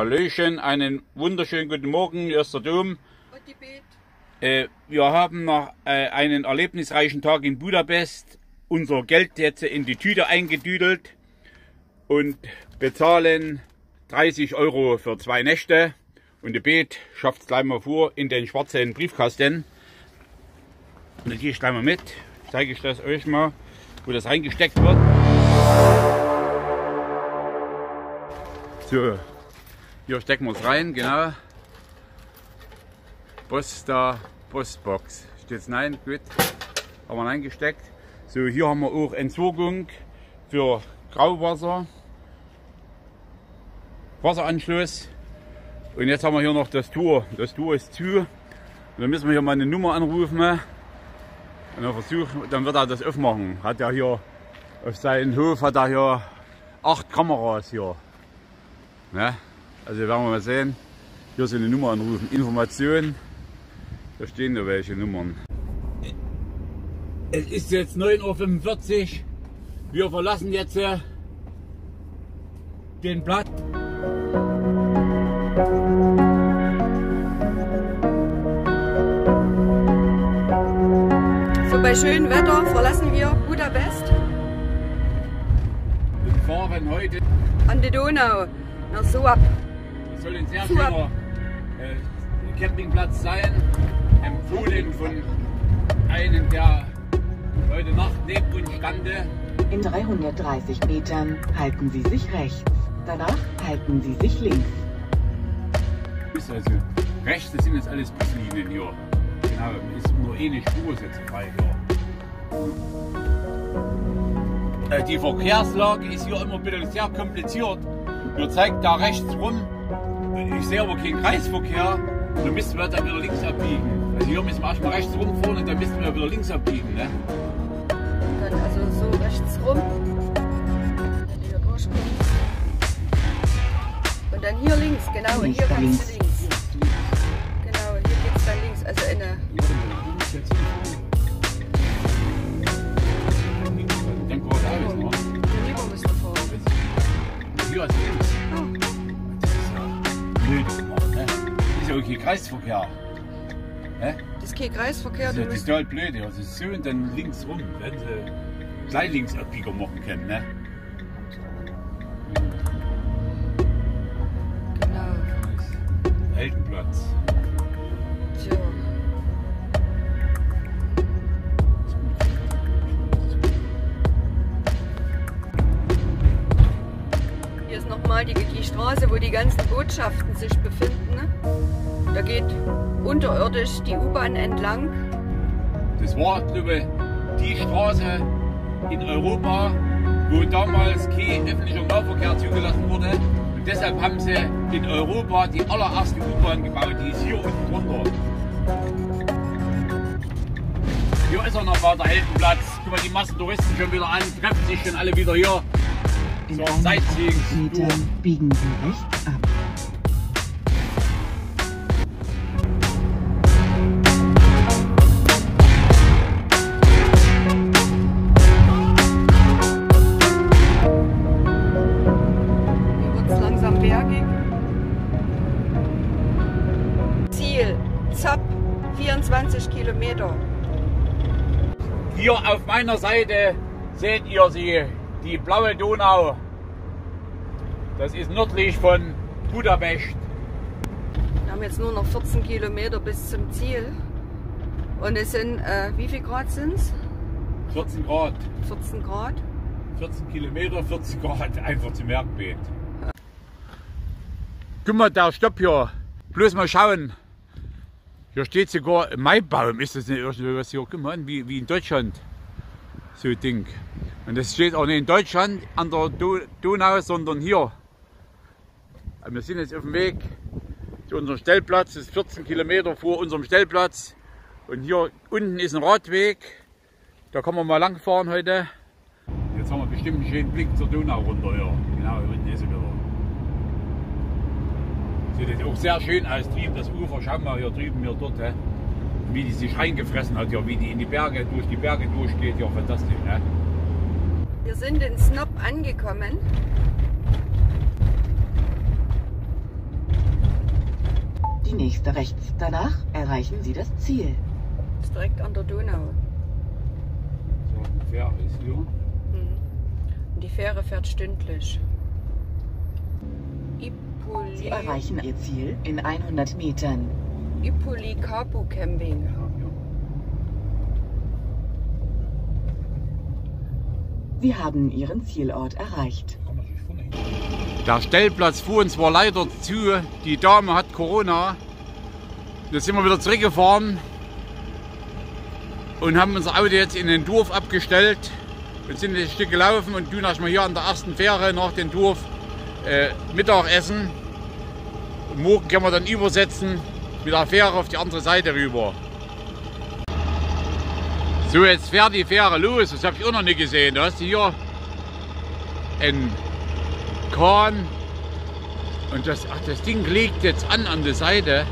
Hallöchen, einen wunderschönen guten Morgen, Erster Dom. Wir haben noch einen erlebnisreichen Tag in Budapest, unser Geld jetzt in die Tüte eingedüdelt und bezahlen 30 € für 2 Nächte. Und der Beet schafft es gleich mal vor in den schwarzen Briefkasten. Und dann gehe ich gleich mal mit, zeige ich das euch mal, wo das reingesteckt wird. So, hier stecken wir es rein, genau. Postbox. Steht es nein? Gut. Haben wir reingesteckt. So, hier haben wir auch Entsorgung für Grauwasser. Wasseranschluss. Und jetzt haben wir hier noch das Tor. Das Tor ist zu. Und dann müssen wir hier mal eine Nummer anrufen. Und dann wird er das aufmachen. Hat er hier auf seinem Hof hat er hier 8 Kameras hier. Ne? Also werden wir mal sehen. Hier so eine Nummer anrufen. Information. Da stehen da welche Nummern. Es ist jetzt 9:45 Uhr. Wir verlassen jetzt den Platz. So, bei schönem Wetter verlassen wir Budapest. Wir fahren heute An die Donau nach Soap. Das soll ein sehr schöner Campingplatz sein. Empfohlen von einem, der heute Nacht neben uns stande. In 330 Metern halten Sie sich rechts. Danach halten Sie sich links. Also rechts, das sind jetzt alles Buslinien hier. Genau, ist nur eine Spur jetzt frei hier. Die Verkehrslage ist hier immer ein bisschen sehr kompliziert. Mir zeigt da rechts rum, ich sehe aber keinen Kreisverkehr, da müssen wir dann wieder links abbiegen. Also hier müssen wir erstmal rechts rumfahren und dann müssen wir wieder links abbiegen. Ne? Dann also so rechts rum. Dann hier durchkommen. Und dann hier links, genau. Und hier kannst du links. Genau, hier geht es dann links. Also eine. Dann geradeaus, ne? Hier müssen wir fahren. Hier ist links. Das ist ja blöd gemacht, ne? Das ist ja okay, Kreisverkehr. Ne? Das ist kein Kreisverkehr. Das ist total blöd, ja. Das ist so und dann links rum, wenn sie gleich Linksabbieger machen können, ne? Genau. Altenplatz. Tja. Hier ist nochmal die Straße, wo die ganzen Botschaften sich befinden. Ne? Da geht unterirdisch die U-Bahn entlang. Das war, glaube ich, die Straße in Europa, wo damals kein öffentlicher Nahverkehr zugelassen wurde. Und deshalb haben sie in Europa die allererste U-Bahn gebaut, die ist hier unten drunter. Hier ist er noch mal, der Heldenplatz. Guck mal, die Massentouristen schon wieder an, treffen sich schon alle wieder hier. In So, 100 Metern biegen Sie rechts ab. Hier wird es langsam bergig. Ziel, Zopp, 24 Kilometer. Hier auf meiner Seite seht ihr sie, die blaue Donau. Das ist nördlich von Budapest. Wir haben jetzt nur noch 14 Kilometer bis zum Ziel. Und es sind, wie viel Grad sind es? 14 Grad. 14 Grad. 14 Kilometer, 40 Grad, einfach zum Bergbeet. Guck mal, der Stopp hier. Bloß mal schauen. Hier steht sogar ein Maibaum. Ist das nicht irgendwas hier? Guck mal an, wie in Deutschland. So ein Ding. Und das steht auch nicht in Deutschland an der Donau, sondern hier. Wir sind jetzt auf dem Weg zu unserem Stellplatz. Das ist 14 Kilometer vor unserem Stellplatz. Und hier unten ist ein Radweg. Da kann man mal lang fahren heute. Jetzt haben wir bestimmt einen schönen Blick zur Donau runter. Ja. Genau, hier unten ist sie wieder. Sieht auch sehr schön aus drüben, das Ufer. Schau mal hier drüben, hier dort. He. Wie die sich reingefressen hat, ja, wie die in die Berge, durch die Berge durchgeht. Ja, fantastisch. Ne? Wir sind in Snop angekommen. nächste rechts. Danach erreichen Sie das Ziel. Das ist direkt an der Donau. So, eine Fähre ist hier. Und die Fähre fährt stündlich. Sie erreichen Ihr Ziel in 100 Metern. Ipuli Kapu Camping. Sie haben Ihren Zielort erreicht. Der Stellplatz fuhr uns zwar leider zu, die Dame hat Corona. Jetzt sind wir wieder zurückgefahren und haben unser Auto jetzt in den Dorf abgestellt und sind ein Stück gelaufen und tun erstmal hier an der ersten Fähre nach dem Dorf Mittagessen. Und morgen können wir dann übersetzen mit der Fähre auf die andere Seite rüber. So, jetzt fährt die Fähre los, das habe ich auch noch nicht gesehen. Da hast du hier ein Kahn und das Ding liegt jetzt an der Seite.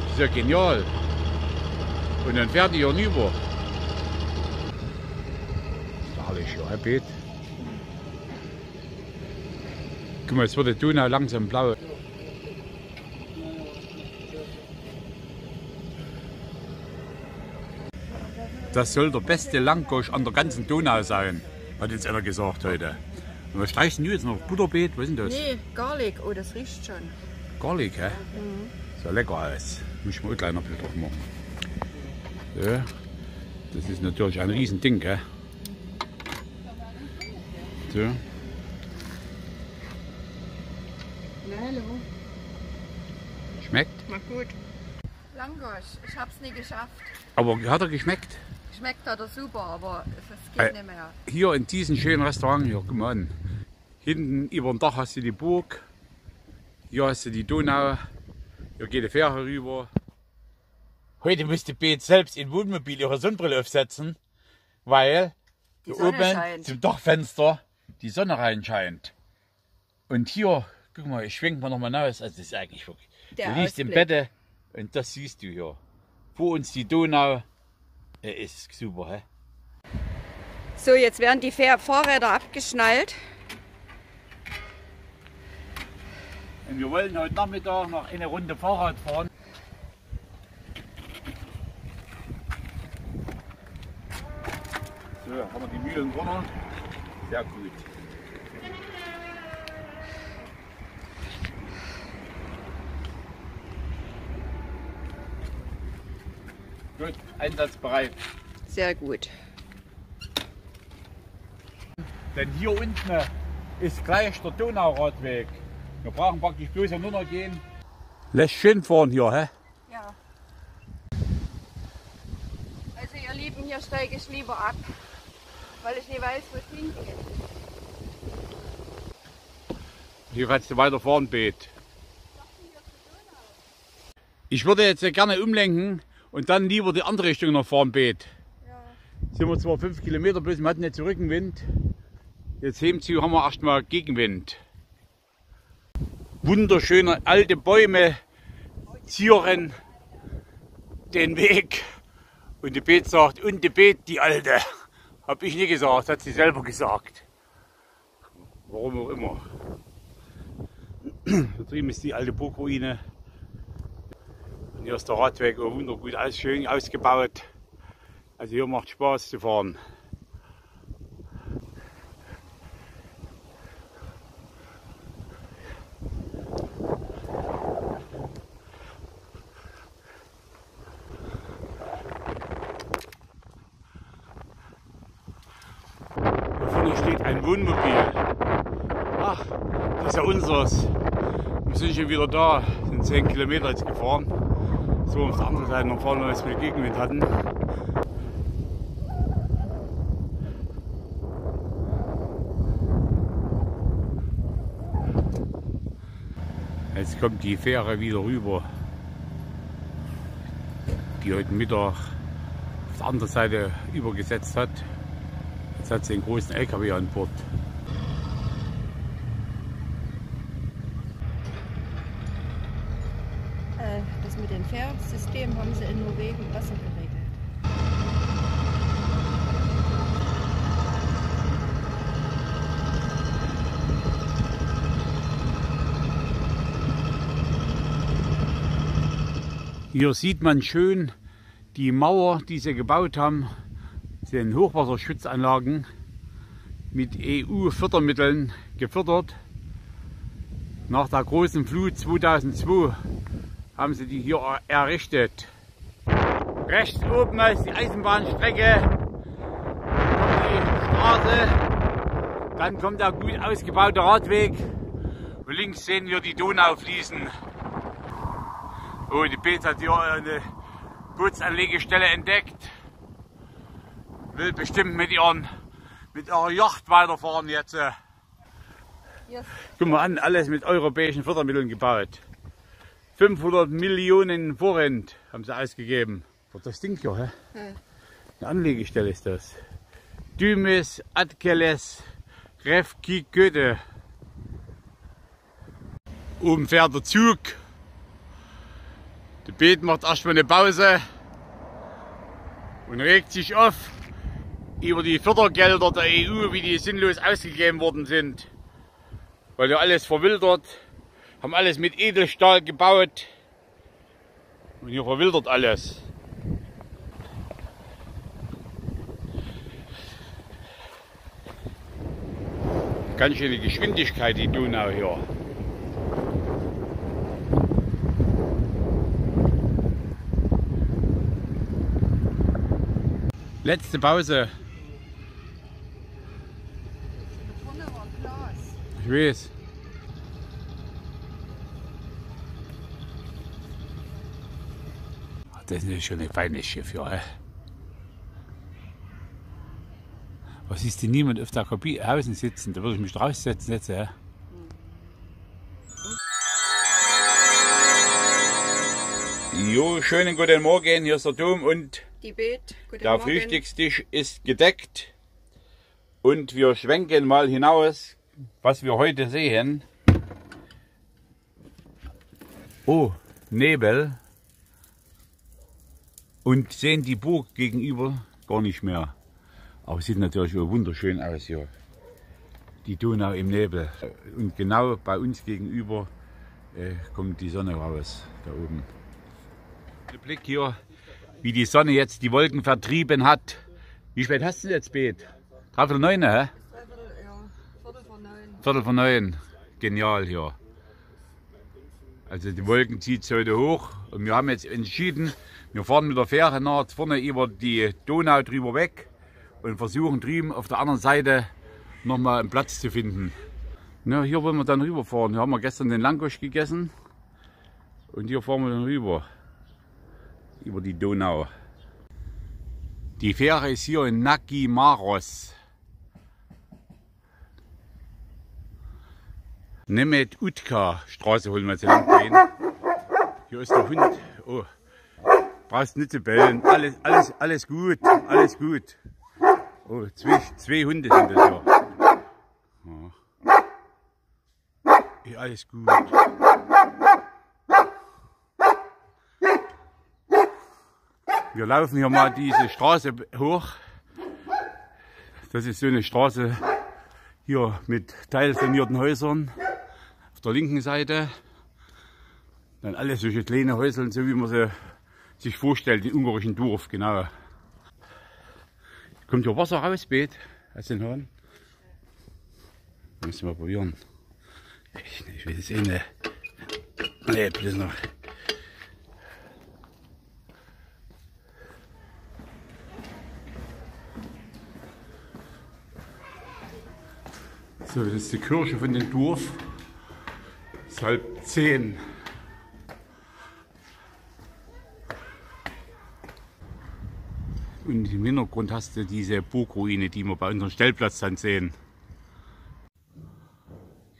Das ist ja genial. Und dann fährt die hier rüber. Herrlich, ja, Beet. Guck mal, jetzt wird die Donau langsam blau. Das soll der beste Langgosch an der ganzen Donau sein, hat jetzt einer gesagt heute. Und was streichst du jetzt noch? Butterbeet? Was ist denn das? Nee, Garlic. Oh, das riecht schon. Garlic, hä? So lecker aus. Muss ich mal ein kleiner Bild drauf machen. So. Das ist natürlich ein riesen Ding, hä? So. Na, hallo. Schmeckt? Na gut. Langgosch, ich hab's nie geschafft. Aber hat er geschmeckt? Schmeckt hat er super, aber es geht nicht mehr. Hier in diesem schönen Restaurant, hier, guck mal an. Hinten über dem Dach hast du die Burg. Hier hast du die Donau. Hier geht die Fähre rüber. Heute müsste Beet selbst im Wohnmobil ihre Sonnenbrille aufsetzen, weil Die hier Sonne oben scheint. zum Dachfenster die Sonne reinscheint. Und hier, guck mal, ich schwenke mal nochmal raus. Also das ist eigentlich wirklich. Der Du liegst im Ausblick. Bett und das siehst du hier. Vor uns die Donau. Ist super, hä? So, jetzt werden die Fahrräder abgeschnallt. Und wir wollen heute Nachmittag noch eine Runde Fahrrad fahren. So, haben wir die Mühlen runter. Sehr gut. Gut, einsatzbereit. Sehr gut. Denn hier unten ist gleich der Donauradweg. Wir brauchen praktisch bloß hier nur noch gehen. Lässt schön fahren hier, hä? Ja. Also ihr Lieben, hier steige ich lieber ab, weil ich nicht weiß, wo es hingeht. Hier kannst du weiterfahren, Beet. Ich würde jetzt gerne umlenken und dann lieber die andere Richtung noch fahren, Beet. Ja. Sind wir zwar 5 Kilometer, bloß wir hatten jetzt Rückenwind. Jetzt hinzu haben wir erstmal Gegenwind. Wunderschöne alte Bäume zieren den Weg. Und die Beet sagt, und die Beet, die alte. Hab ich nie gesagt, hat sie selber gesagt. Warum auch immer. Da drüben ist die alte Burgruine. Und hier ist der Radweg auch wundergut, alles schön ausgebaut. Also hier macht Spaß zu fahren. Da vorne steht ein Wohnmobil. Ach, das ist ja unseres. Wir sind schon wieder da, sind 10 Kilometer jetzt gefahren. So auf der anderen Seite noch fahren, als wir Gegenwind hatten. Jetzt kommt die Fähre wieder rüber, die heute Mittag auf der anderen Seite übergesetzt hat. Jetzt hat sie einen großen LKW an Bord. Das mit dem Fährsystem haben sie in Norwegen besser geregelt. Hier sieht man schön die Mauer, die sie gebaut haben, den Hochwasserschutzanlagen mit EU-Fördermitteln gefördert. Nach der großen Flut 2002 haben sie die hier errichtet. Rechts oben ist die Eisenbahnstrecke, die Straße, dann kommt der gut ausgebaute Radweg und links sehen wir die Donau fließen. Oh, die Beet hat hier eine Bootsanlegestelle entdeckt. Will bestimmt mit ihrer Yacht weiterfahren jetzt. Yes. Guck mal an, alles mit europäischen Fördermitteln gebaut. 500 Millionen Forint haben sie ausgegeben. Das Ding hier, hä? Ja. Eine Anlegestelle ist das. Dymes Adkeles Refki Goethe. Oben fährt der Zug. Der Beet macht erstmal eine Pause und regt sich auf über die Fördergelder der EU, wie die sinnlos ausgegeben worden sind. Weil ja alles verwildert, haben alles mit Edelstahl gebaut und hier verwildert alles. Ganz schöne Geschwindigkeit die Donau hier. Letzte Pause. Ich weiß. Das ist schon ein feines Schiff, ja. Was ist denn niemand auf der Kabine außen sitzen? Da würde ich mich draufsetzen jetzt, ja. Jo, schönen guten Morgen, hier ist der Dom und Die Beet. Guten der Morgen. Frühstückstisch ist gedeckt. Und wir schwenken mal hinaus, was wir heute sehen. Oh, Nebel. Und sehen die Burg gegenüber gar nicht mehr. Aber es sieht natürlich auch wunderschön aus hier. Die Donau im Nebel. Und genau bei uns gegenüber kommt die Sonne raus, da oben. Der Blick hier, wie die Sonne jetzt die Wolken vertrieben hat. Wie spät hast du jetzt, Beet? 8:45, hä? Viertel vor 9. Genial hier. Also die Wolken zieht es heute hoch und wir haben jetzt entschieden, wir fahren mit der Fähre nach vorne über die Donau drüber weg und versuchen drüben auf der anderen Seite nochmal einen Platz zu finden. Na, hier wollen wir dann rüberfahren. Hier haben wir gestern den Langosch gegessen und hier fahren wir dann rüber. Über die Donau. Die Fähre ist hier in Naki-Maros. Nemet Utka Straße wollen wir jetzt lang gehen. Hier ist der Hund. Oh, brauchst nicht zu bellen. Alles gut, alles gut. Oh, zwei Hunde sind das hier. Ja, alles gut. Wir laufen hier mal diese Straße hoch. Das ist so eine Straße hier mit teilsanierten Häusern. Auf der linken Seite. Dann alles solche kleine Häuser, so wie man sie sich vorstellt, im ungarischen Dorf, genau. Kommt hier Wasser raus, Beet, aus den Hahn. Müssen wir mal probieren. Ich will es eh nicht. Nee, bloß noch. So, das ist die Kirche von dem Dorf. Es ist 9:30. Und im Hintergrund hast du diese Burgruine, die wir bei unserem Stellplatz dann sehen.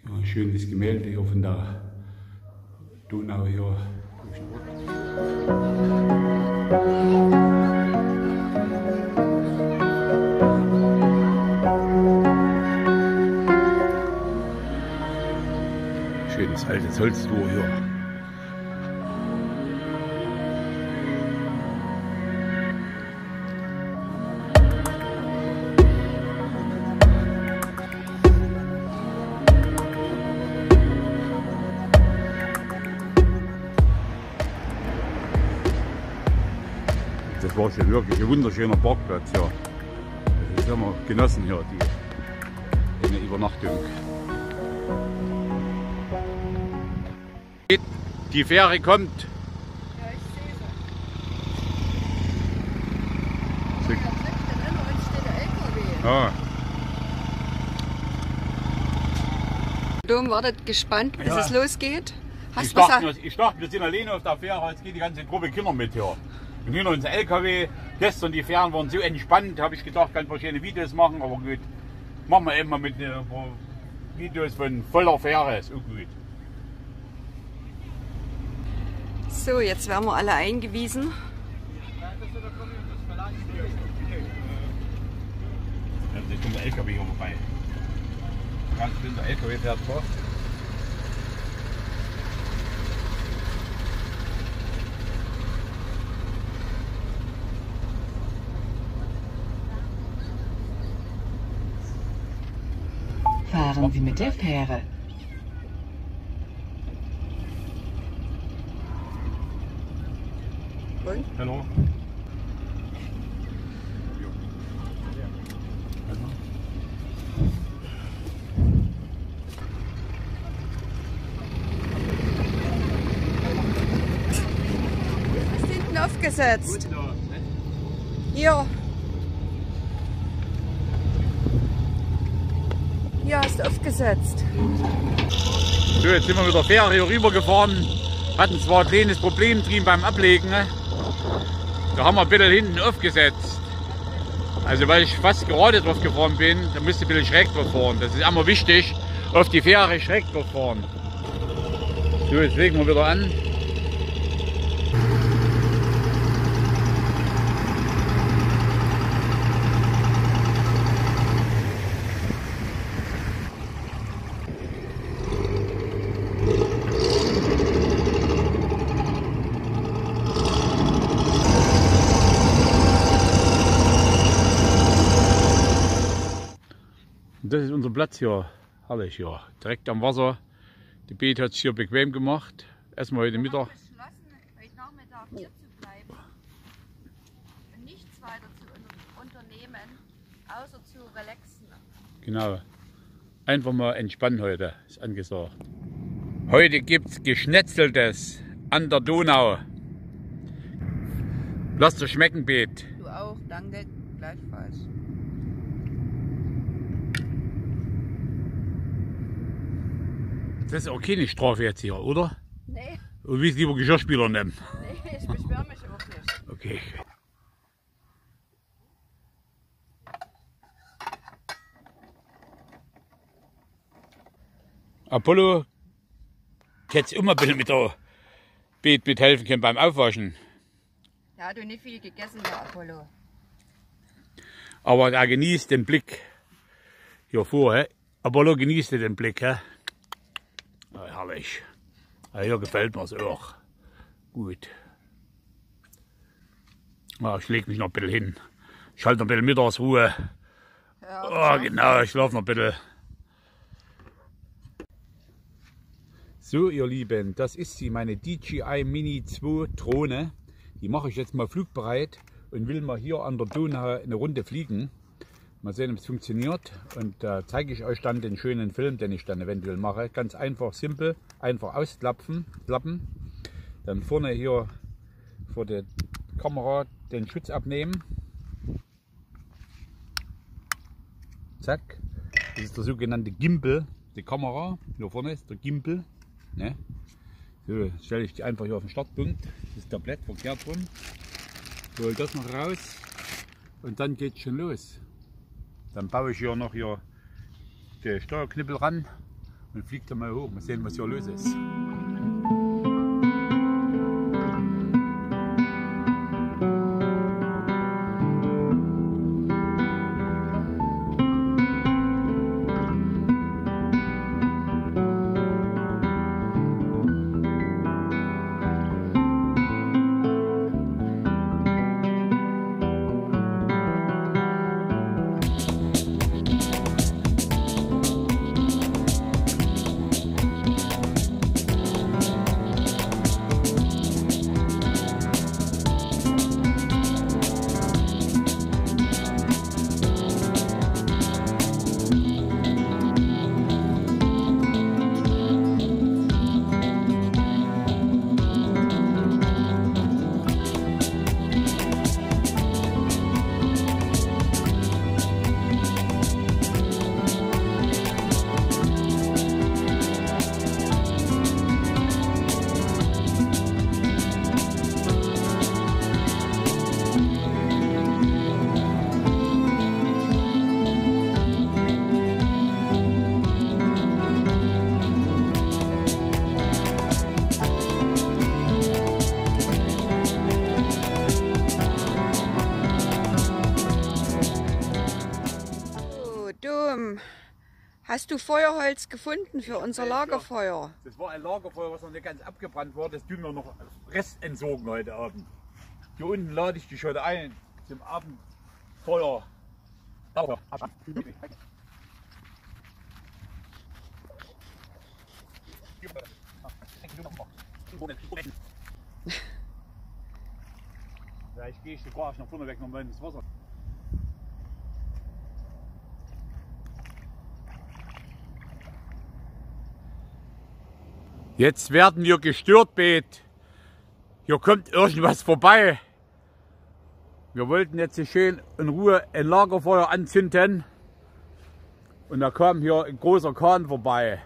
Ja, ein schönes Gemälde hier von der Donau hier. Schönes altes Holztor hier. Das war schon wirklich ein wunderschöner Parkplatz hier. Das haben wir genossen hier, eine Übernachtung. Die Fähre kommt. Ja, ich sehe So. sie. Da blickt dann immer, uns steht der LKW. Ja. Dom wartet gespannt, bis Ja. es losgeht. Ich dachte, wir sind alleine auf der Fähre, jetzt geht die ganze Gruppe Kinder mit hier. Und hinter uns LKW. Gestern die Fähren waren so entspannt, habe ich gedacht, kann verschiedene Videos machen, aber gut. Machen wir eben mal mit Videos von voller Fähre, ist auch gut. So, jetzt werden wir alle eingewiesen. Jetzt kommt der LKW hier vorbei. Ganz blind, der LKW fährt vor. Fahren Sie mit der Fähre. Und? Hallo. Was ist hinten aufgesetzt? Hier. Hier hast du aufgesetzt. So, jetzt sind wir mit der Fähre hier rüber gefahren. Hatten zwar ein kleines Problem drin beim Ablegen. Da haben wir ein bisschen hinten aufgesetzt. Also weil ich fast gerade drauf gefahren bin, da müsste ich ein bisschen schräg drauf fahren. Das ist immer wichtig, auf die Fähre schräg drauf fahren. So, jetzt legen wir wieder an. Das ist unser Platz hier, herrlich hier, direkt am Wasser. Die Beat hat es hier bequem gemacht. Erstmal heute Mittag. Beschlossen, heute Nachmittag hier zu bleiben und nichts weiter zu unternehmen, außer zu relaxen. Genau. Einfach mal entspannen heute, ist angesagt. Heute gibt es Geschnetzeltes an der Donau. Lass dir schmecken, Beat. Du auch, danke, gleichfalls. Das ist auch keine Strafe jetzt hier, oder? Nee, Du willst lieber Geschirrspüler nehmen. nee, ich beschwere mich auch nicht. Okay. Apollo, hättest du immer ein bisschen mit der Beat mithelfen können beim Aufwaschen. Ja, hat nicht viel gegessen, der Apollo. Aber er genießt den Blick hier vor. He? Apollo genießt den Blick. He? Ja, herrlich. Ja, hier gefällt mir es auch. Gut. Ja, ich lege mich noch ein bisschen hin. Ich halte noch ein bisschen Mittagsruhe. Ja, Oh, genau, ich schlafe noch ein bisschen. So, ihr Lieben, das ist sie, meine DJI Mini 2 Drohne. Die mache ich jetzt mal flugbereit und will mal hier an der Donau eine Runde fliegen. Mal sehen, ob es funktioniert. Und da zeige ich euch dann den schönen Film, den ich dann eventuell mache. Ganz einfach, simpel, einfach ausklappen. Dann vorne hier vor der Kamera den Schutz abnehmen. Zack. Das ist der sogenannte Gimbal, die Kamera. Hier vorne ist der Gimbal. Ne? So, stelle ich die einfach hier auf den Startpunkt. Das ist Tablett verkehrt rum. Hol das noch raus und dann geht es schon los. Dann baue ich hier noch hier den Steuerknippel ran und fliege dann mal hoch. Mal sehen, was hier los ist. Hast du Feuerholz gefunden für unser Lagerfeuer? Das war ein Lagerfeuer, was noch nicht ganz abgebrannt war. Das tun wir noch Rest entsorgen heute Abend. Hier unten lade ich dich heute ein zum Abendfeuer. Vielleicht gehe ich die Garage nach vorne weg, noch mal ins Wasser. Jetzt werden wir gestört, Bet. Hier kommt irgendwas vorbei. Wir wollten jetzt schön in Ruhe ein Lagerfeuer anzünden. Und da kam hier ein großer Kahn vorbei.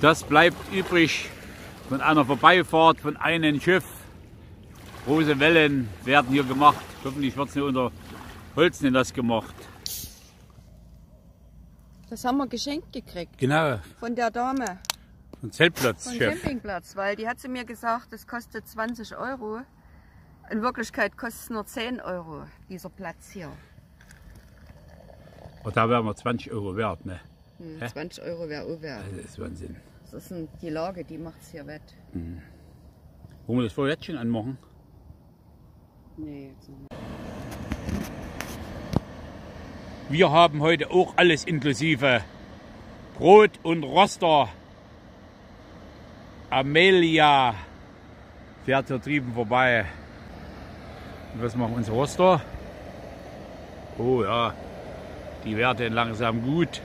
Das bleibt übrig von einer Vorbeifahrt von einem Schiff. Große Wellen werden hier gemacht. Hoffentlich wird es nicht unter Holznetz gemacht. Das haben wir geschenkt gekriegt. Genau. Von der Dame. Von Zeltplatz, Vom Chef. Campingplatz, weil die hat sie mir gesagt, das kostet 20 Euro. In Wirklichkeit kostet es nur 10 Euro, dieser Platz hier. Und da wären wir 20 Euro wert, ne? 20 Euro wäre auch wert. Das ist Wahnsinn. Das ist die Lage, die macht es hier wett. Wollen wir das Feuer jetzt schon anmachen? Nee, jetzt noch nicht. Wir haben heute auch alles inklusive. Brot und Roster. Amelia fährt hier drüben vorbei. Und was machen unsere Roster? Oh ja, die werden langsam gut.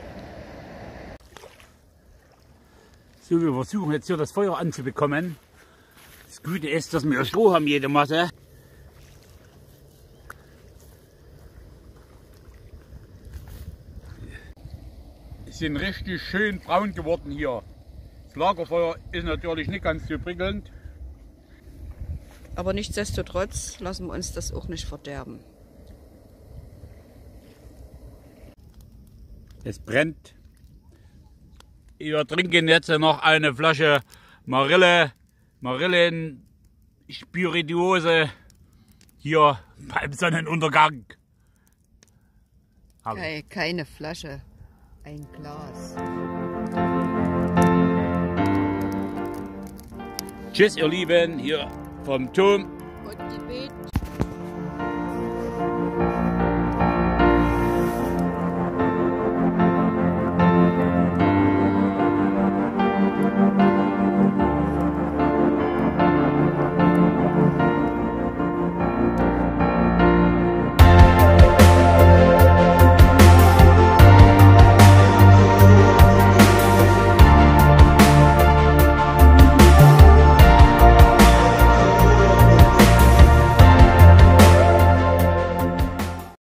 So, wir versuchen jetzt hier das Feuer anzubekommen. Das Gute ist, dass wir Stroh haben, jede Masse. Die sind richtig schön braun geworden hier. Das Lagerfeuer ist natürlich nicht ganz so prickelnd. Aber nichtsdestotrotz lassen wir uns das auch nicht verderben. Es brennt. Wir trinken jetzt noch eine Flasche Marillen-Spirituose hier beim Sonnenuntergang. Keine Flasche, ein Glas. Tschüss ihr Lieben, hier vom Tom. Und die beten.